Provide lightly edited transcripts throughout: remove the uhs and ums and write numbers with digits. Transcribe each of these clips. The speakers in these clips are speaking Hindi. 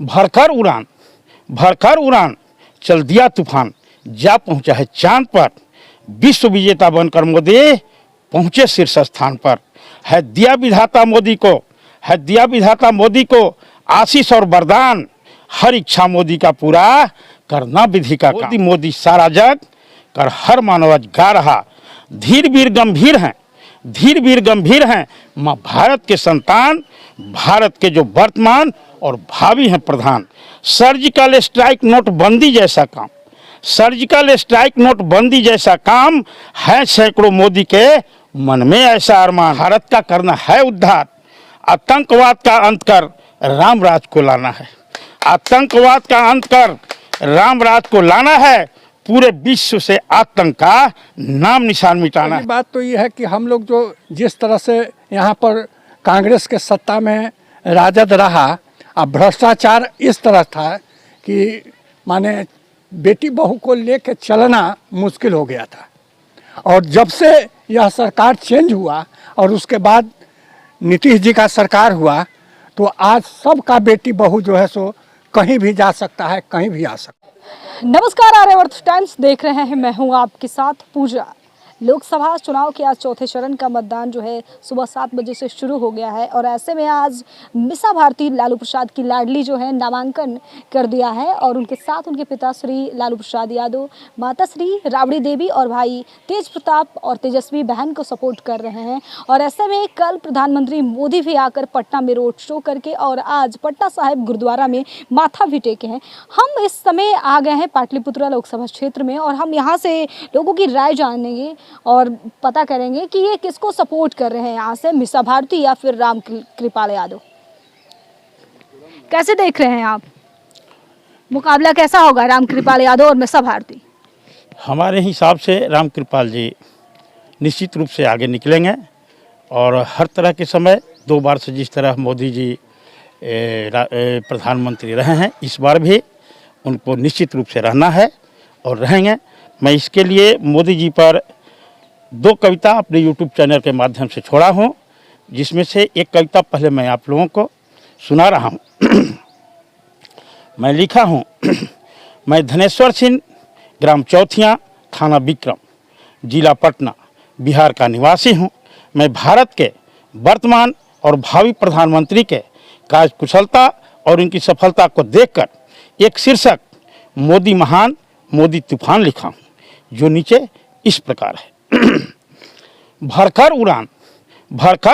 भरकर उड़ान चल दिया तूफान, जा पहुंचा है चांद पर। विश्व विजेता बनकर मोदी पहुंचे शीर्ष स्थान पर। है दिया विधाता मोदी को आशीष और वरदान, हर इच्छा मोदी का पूरा करना विधि का काम। मोदी सारा जग कर हर मानव आज गा रहा, धीर वीर गंभीर हैं माँ भारत के संतान, भारत के जो वर्तमान और भावी हैं प्रधान। सर्जिकल स्ट्राइक नोटबंदी जैसा काम है सैकड़ों मोदी के मन में ऐसा अरमान। भारत का करना है उद्धार, आतंकवाद का अंत कर राम राज को लाना है। आतंकवाद का अंत कर राम राज को लाना है, पूरे विश्व से आतंक का नाम निशान मिटाना है। बात तो ये है कि हम लोग जो जिस तरह से यहाँ पर कांग्रेस के सत्ता में राजद रहा, अब भ्रष्टाचार इस तरह था कि माने बेटी बहू को लेके चलना मुश्किल हो गया था। और जब से यह सरकार चेंज हुआ और उसके बाद नीतीश जी का सरकार हुआ, तो आज सबका बेटी बहू जो है सो कहीं भी जा सकता है, कहीं भी आ सकता है। नमस्कार, आर्यावर्त टाइम्स देख रहे हैं, मैं हूं आपके साथ पूजा। लोकसभा चुनाव के आज चौथे चरण का मतदान जो है सुबह 7 बजे से शुरू हो गया है और ऐसे में आज मीसा भारती लालू प्रसाद की लाडली जो है नामांकन कर दिया है और उनके साथ उनके पिता श्री लालू प्रसाद यादव, माता श्री राबड़ी देवी और भाई तेज प्रताप और तेजस्वी बहन को सपोर्ट कर रहे हैं। और ऐसे में कल प्रधानमंत्री मोदी भी आकर पटना में रोड शो करके और आज पटना साहिब गुरुद्वारा में माथा भी टेके हैं। हम इस समय आ गए हैं पाटलिपुत्रा लोकसभा क्षेत्र में और हम यहाँ से लोगों की राय जानेंगे और पता करेंगे कि ये किसको सपोर्ट कर रहे हैं, यहाँ से मीसा भारती या फिर राम कृपाल यादव। कैसे देख रहे हैं आप, मुकाबला कैसा होगा राम कृपाल यादव और मीसा भारती? हमारे हिसाब से राम कृपाल जी निश्चित रूप से आगे निकलेंगे और हर तरह के समय 2 बार से जिस तरह मोदी जी प्रधानमंत्री रहे हैं, इस बार भी उनको निश्चित रूप से रहना है और रहेंगे। मैं इसके लिए मोदी जी पर 2 कविता अपने YouTube चैनल के माध्यम से छोड़ा हूँ, जिसमें से एक कविता पहले मैं आप लोगों को सुना रहा हूँ। मैं लिखा हूँ, मैं धनेश्वर सिंह, ग्राम चौथिया, थाना विक्रम, जिला पटना, बिहार का निवासी हूँ। मैं भारत के वर्तमान और भावी प्रधानमंत्री के कार्यकुशलता और उनकी सफलता को देखकर एक शीर्षक मोदी महान मोदी तूफान लिखा हूँ, जो नीचे इस प्रकार है। भरकर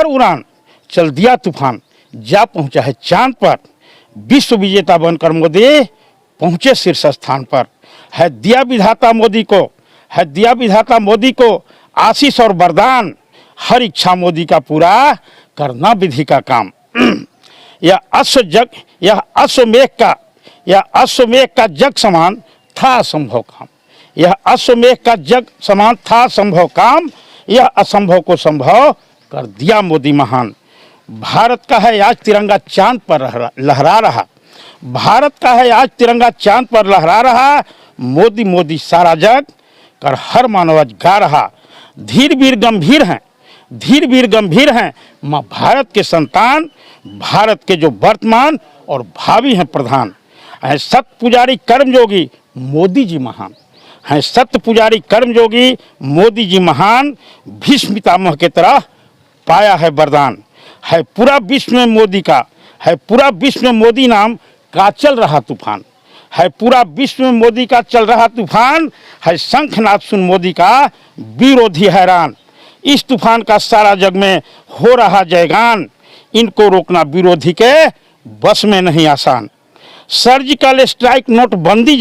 उड़ान चल दिया तूफान, जा पहुंचा है चांद पर। विश्व विजेता बनकर मोदी पहुंचे शीर्ष स्थान पर। है दिया विधाता मोदी को आशीष और वरदान, हर इच्छा मोदी का पूरा करना विधि का काम। यह अश्वमेघ का जग समान था असंभव काम। यह अश्वमेघ का जग समान था संभव काम, यह असंभव को संभव कर दिया मोदी महान। भारत का है आज तिरंगा चांद पर लहरा रहा। भारत का है आज तिरंगा चांद पर लहरा रहा। मोदी मोदी सारा जग कर हर मानव आज गा रहा। धीर वीर गंभीर हैं माँ भारत के संतान, भारत के जो वर्तमान और भावी हैं प्रधान। है सत पुजारी कर्मयोगी मोदी जी महान। हैं सत्य पुजारी कर्मयोगी मोदी जी महान। भीष्म पितामह के तरह पाया है वरदान। है पूरा विश्व में मोदी नाम का चल रहा तूफान। है पूरा विश्व में मोदी का चल रहा तूफान। है शंखनाद सुन मोदी का विरोधी हैरान। इस तूफान का सारा जग में हो रहा जयगान। इनको रोकना विरोधी के बस में नहीं आसान। सर्जिकल स्ट्राइक नोटबंदी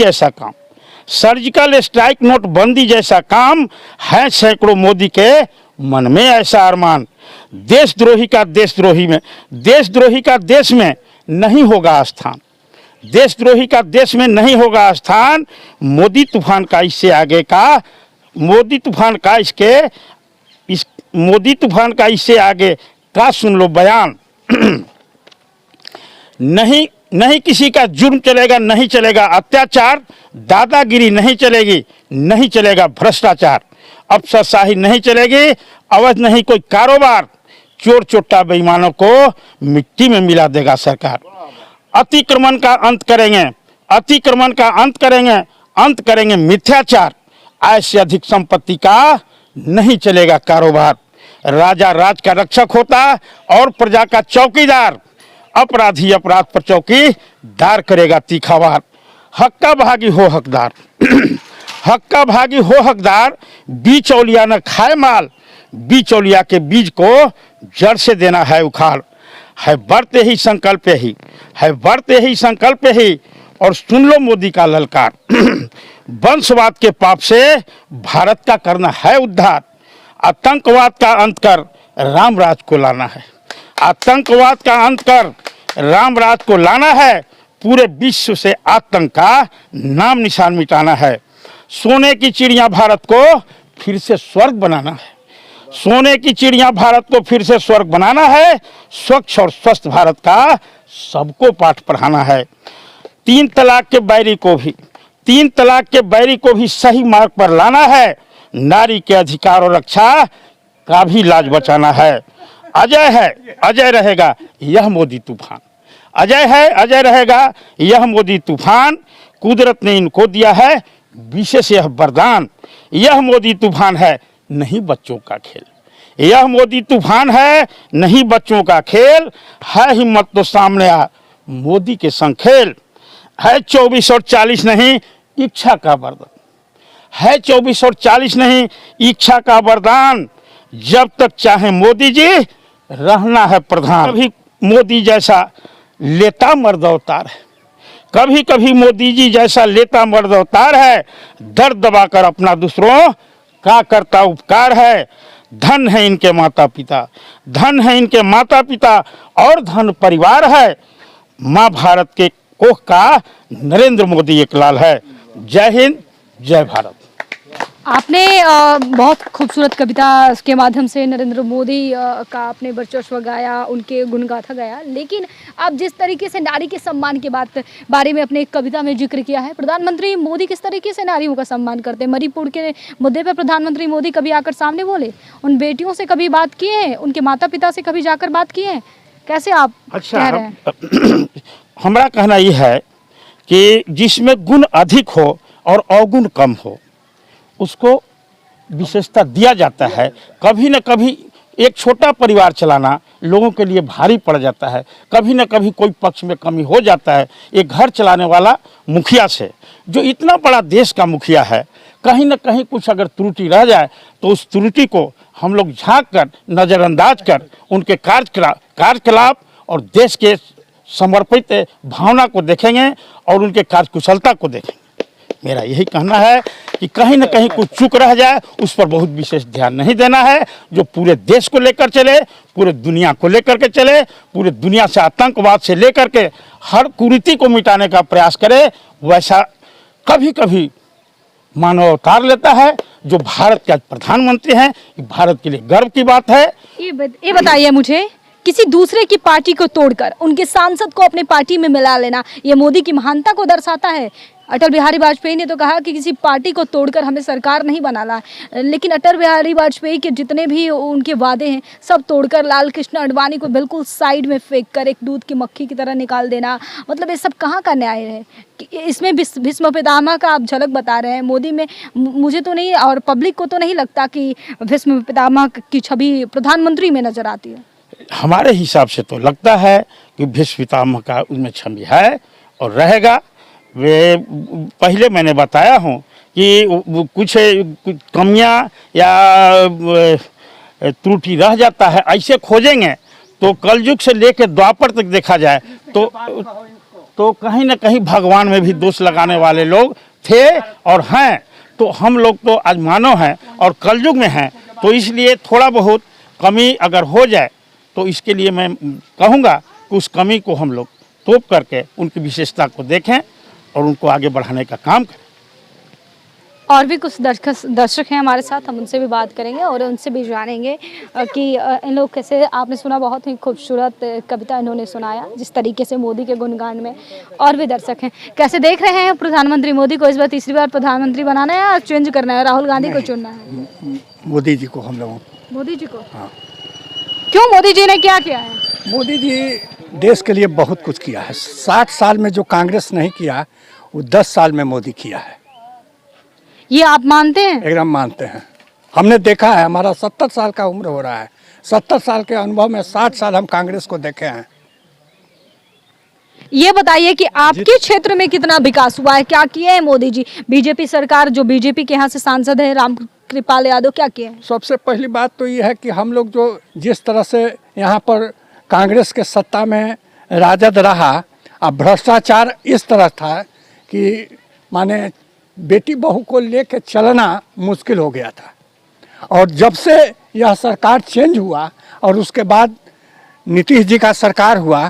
जैसा काम है सैकड़ों मोदी के मन में ऐसा अरमान। देशद्रोही का देश में नहीं होगा स्थान। देशद्रोही का देश में नहीं होगा स्थान। मोदी तूफान का इससे आगे का सुन लो बयान। नहीं किसी का जुर्म चलेगा, नहीं चलेगा अत्याचार। दादागिरी नहीं चलेगी, नहीं चलेगा भ्रष्टाचार। अफसरशाही नहीं चलेगी, अवैध नहीं कोई कारोबार। चोर चोट्टा बेईमानों को मिट्टी में मिला देगा सरकार। अतिक्रमण का अंत करेंगे, अतिक्रमण का अंत करेंगे, अंत करेंगे मिथ्याचार। ऐसे अधिक संपत्ति का नहीं चलेगा कारोबार। राजा राज का रक्षक होता और प्रजा का चौकीदार। अपराधी अपराध पर चौकीदार करेगा तीखा वार। हक्का भागी हो हकदार हक्का भागी हो हकदार। बिचौलिया न खाए माल, बिचौलिया के बीज को जड़ से देना है उखाड़। है बढ़ते ही संकल्प ही, है बढ़ते ही संकल्प ही। और सुन लो मोदी का ललकार वंशवाद के पाप से भारत का करना है उद्धार। आतंकवाद का अंत कर राम राज को लाना है, आतंकवाद का अंत कर राम राज को लाना है। पूरे विश्व से आतंक का नाम निशान मिटाना है। सोने की चिड़िया भारत को फिर से स्वर्ग बनाना है, सोने की चिड़िया भारत को फिर से स्वर्ग बनाना है। स्वच्छ और स्वस्थ भारत का सबको पाठ पढ़ाना है। 3 तलाक के बैरी को भी, 3 तलाक के बैरी को भी सही मार्ग पर लाना है। नारी के अधिकार और रक्षा का भी लाज बचाना है। अजय है, अजय रहेगा यह मोदी तूफान। अजय है, अजय रहेगा यह मोदी तूफान। कुदरत ने इनको दिया है विशेष यह वरदान। यह मोदी तूफान है नहीं बच्चों का खेल, यह मोदी तूफान है नहीं बच्चों का खेल। है हिम्मत तो सामने आ मोदी के संग खेल। है 24 और 40 नहीं इच्छा का वरदान, है 24 और 40 नहीं इच्छा का वरदान। जब तक चाहे मोदी जी रहना है प्रधान। कभी मोदी जैसा लेता मर्द अवतार है, कभी कभी मोदी जी जैसा लेता मर्द अवतार है। दर्द दबाकर अपना दूसरों का करता उपकार है। धन है इनके माता पिता, धन है इनके माता पिता और धन परिवार है। माँ भारत के कोख का नरेंद्र मोदी एक लाल है। जय हिंद, जय भारत। आपने बहुत खूबसूरत कविता के माध्यम से नरेंद्र मोदी का आपने वर्चस्व गाया, उनके गुणगाथा गाया। लेकिन आप जिस तरीके से नारी के सम्मान के बारे में अपने एक कविता में जिक्र किया है, प्रधानमंत्री मोदी किस तरीके से नारियों का सम्मान करते हैं? मणिपुर के मुद्दे पर प्रधानमंत्री मोदी कभी आकर सामने बोले? उन बेटियों से कभी बात किए हैं? उनके माता पिता से कभी जाकर बात किए हैं? कैसे आप कह रहे हैं? हमारा कहना यह है कि जिसमें गुण अधिक हो और अवगुण कम हो उसको विशेषता दिया जाता है। कभी न कभी एक छोटा परिवार चलाना लोगों के लिए भारी पड़ जाता है, कभी न कभी कोई पक्ष में कमी हो जाता है। एक घर चलाने वाला मुखिया से, जो इतना बड़ा देश का मुखिया है, कहीं न कहीं कुछ अगर त्रुटि रह जाए तो उस त्रुटि को हम लोग झांक कर, नज़रअंदाज कर उनके कार्यकलाप और देश के समर्पित भावना को देखेंगे और उनके कार्यकुशलता को देखेंगे। मेरा यही कहना है कि कहीं न कहीं कुछ चूक रह जाए उस पर बहुत विशेष ध्यान नहीं देना है। जो पूरे देश को लेकर चले, पूरे दुनिया को लेकर के चले, पूरे दुनिया से आतंकवाद से लेकर के हर कुरीति को मिटाने का प्रयास करे, वैसा कभी कभी मानव अवतार लेता है। जो भारत के आज प्रधानमंत्री हैं, भारत के लिए गर्व की बात है। ये बताइए मुझे, किसी दूसरे की पार्टी को तोड़कर उनके सांसद को अपनी पार्टी में मिला लेना, ये मोदी की महानता को दर्शाता है। अटल बिहारी वाजपेयी ने तो कहा कि किसी पार्टी को तोड़कर हमें सरकार नहीं बनाना, लेकिन अटल बिहारी वाजपेयी के जितने भी उनके वादे हैं सब तोड़कर लाल कृष्ण आडवाणी को बिल्कुल साइड में फेंक कर एक दूध की मक्खी की तरह निकाल देना, मतलब ये सब कहाँ का न्याय है? इसमें भीष्म पितामह का आप झलक बता रहे हैं। मोदी में मुझे तो नहीं और पब्लिक को तो नहीं लगता कि भीष्म पितामह की छवि प्रधानमंत्री में नजर आती है। हमारे हिसाब से तो लगता है कि भीष्म पितामह का उसमें छवि है और रहेगा। वे पहले मैंने बताया हूँ कि कुछ कमियां या त्रुटि रह जाता है, ऐसे खोजेंगे तो कलयुग से लेकर द्वापर तक देखा जाए तो कहीं ना कहीं भगवान में भी दोष लगाने वाले लोग थे और हैं। तो हम लोग तो आज मानव हैं और कलयुग में हैं, तो इसलिए थोड़ा बहुत कमी अगर हो जाए तो इसके लिए मैं कहूँगा कि उस कमी को हम लोग तोप करके उनकी विशेषता को देखें और उनको आगे बढ़ाने का काम करें। और भी कुछ दर्शक हैं हमारे साथ, हम उनसे भी बात करेंगे और उनसे भी जानेंगे कि इन लोग कैसे, आपने सुना बहुत ही खूबसूरत कविता इन्होंने सुनाया जिस तरीके से मोदी के गुणगान में। और भी दर्शक हैं, कैसे देख रहे हैं प्रधानमंत्री मोदी को? इस बार तीसरी बार प्रधानमंत्री बनाना है या चेंज करना है? राहुल गांधी को चुनना है? मोदी जी को हम लोग। मोदी जी को? हाँ। क्यों? मोदी जी ने क्या किया है? मोदी जी देश के लिए बहुत कुछ किया है। 60 साल में जो कांग्रेस नहीं किया वो 10 साल में मोदी किया है। ये आप मानते हैं? एकदम मानते हैं। हमने देखा है, हमारा 70 साल का उम्र हो रहा है। 70 साल के अनुभव में 60 साल हम कांग्रेस को देखे हैं। ये बताइए कि आपके क्षेत्र में कितना विकास हुआ है, क्या किए हैं मोदी जी? बीजेपी सरकार, जो बीजेपी के यहाँ से सांसद है रामकृपाल यादव, क्या किए हैं? सबसे पहली बात तो ये है कि हम लोग जो जिस तरह से यहाँ पर कांग्रेस के सत्ता में राजद रहा, अब भ्रष्टाचार इस तरह था कि माने बेटी बहू को लेके चलना मुश्किल हो गया था। और जब से यह सरकार चेंज हुआ और उसके बाद नीतीश जी का सरकार हुआ,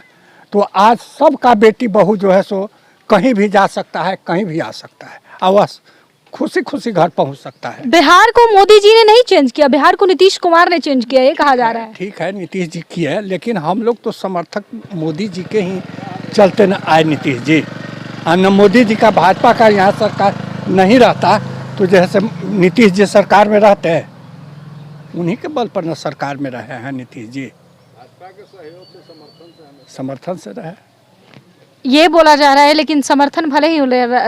तो आज सबका बेटी बहू जो है सो कहीं भी जा सकता है, कहीं भी आ सकता है, और खुशी खुशी घर पहुंच सकता है। बिहार को मोदी जी ने नहीं चेंज किया, बिहार को नीतीश कुमार ने चेंज किया, ये कहा जा रहा है। ठीक है, नीतीश जी की है, लेकिन हम लोग तो समर्थक मोदी जी के ही चलते न आए नीतीश जी। और न मोदी जी का, भाजपा का यहाँ सरकार नहीं रहता तो जैसे नीतीश जी सरकार में रहते हैं, उन्हीं के बल पर न सरकार में रहे हैं नीतीश जी। भाजपा के सहयोग से समर्थन से रहे, ये बोला जा रहा है, लेकिन समर्थन भले ही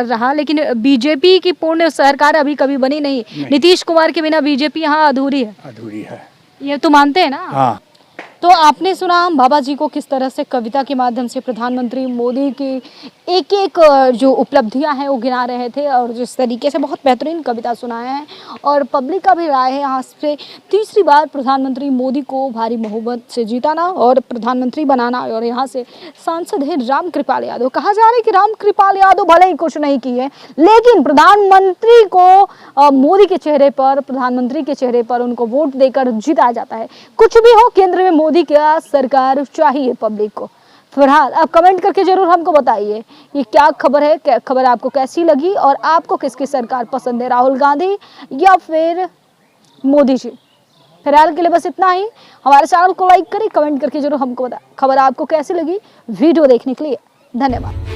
रहा, लेकिन बीजेपी की पूर्ण सरकार अभी कभी बनी नहीं। नीतीश कुमार के बिना बीजेपी यहाँ अधूरी है। अधूरी है, ये तो मानते हैं ना? हाँ। तो आपने सुना बाबा जी को किस तरह से कविता के माध्यम से प्रधानमंत्री मोदी की एक एक जो उपलब्धियां हैं वो गिना रहे थे, और जिस तरीके से बहुत बेहतरीन कविता सुनाया है। और पब्लिक का भी राय है यहाँ से तीसरी बार प्रधानमंत्री मोदी को भारी बहुमत से जीताना और प्रधानमंत्री बनाना। और यहाँ से सांसद है रामकृपाल यादव। कहा जा रहा है कि रामकृपाल यादव भले ही कुछ नहीं किए, लेकिन प्रधानमंत्री को मोदी के चेहरे पर, प्रधानमंत्री के चेहरे पर उनको वोट देकर जिताया जाता है। कुछ भी हो, केंद्र में मोदी क्या सरकार चाहिए पब्लिक को। फिलहाल आप कमेंट करके जरूर हमको बताइए ये क्या खबर है, खबर आपको कैसी लगी और आपको किसकी सरकार पसंद है, राहुल गांधी या फिर मोदी जी। फिलहाल के लिए बस इतना ही। हमारे चैनल को लाइक करें, कमेंट करके जरूर हमको बताएं खबर आपको कैसी लगी। वीडियो देखने के लिए धन्यवाद।